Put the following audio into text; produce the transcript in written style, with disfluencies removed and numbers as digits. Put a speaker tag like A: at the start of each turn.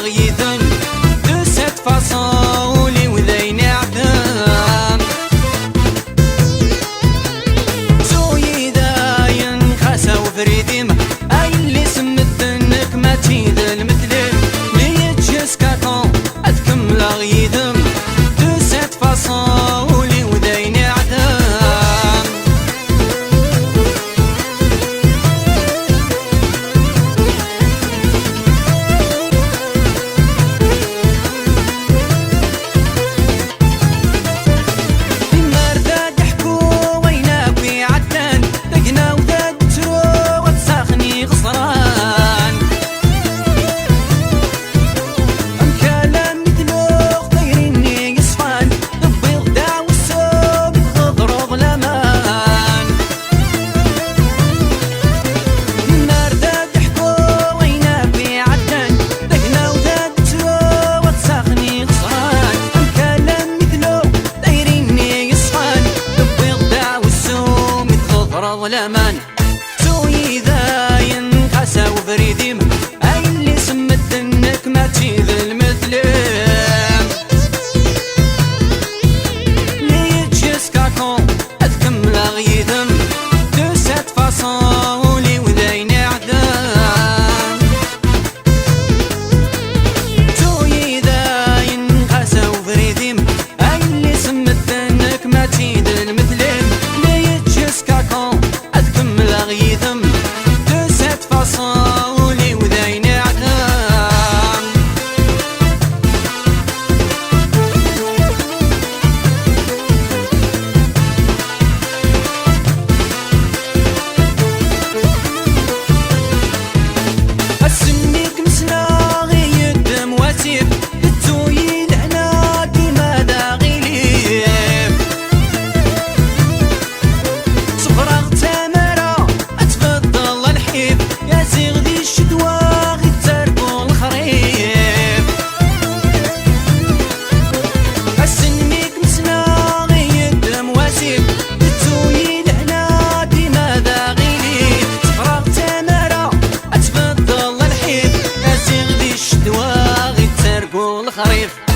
A: غيثم de cette façon ولي وذين عدم زوي داين خاسا وفريديم اي اللي سمدنك ما تيد المثلم لي جسكا كون اتكمل غيثم de cette façon ولي وذين عدم ظلمان زوي ذاين قاسا وفريديم اي اللي سمدنك ما تشيذ المثلم لي جسكا كون اتكمل غيثم de cette façon ولي وذين عدم زوي ذاين قاسا وفريديم اي اللي سمدنك ما تشيذ المثلم لي جسكا كون غيثم de cette façon ولي وذين عدم السميك مسنا غيدم واسيف التويل هنا ديما دا غيليف صفرا يا زيغ ذي الشتوى غي تركو الخريف السنميك مسنا غي الدم واسيف التويل هنا ديما ذا غيليف صفراغ تمارا اتفضل الحيف يا زيغ ذي الشتوى غي تركو الخريف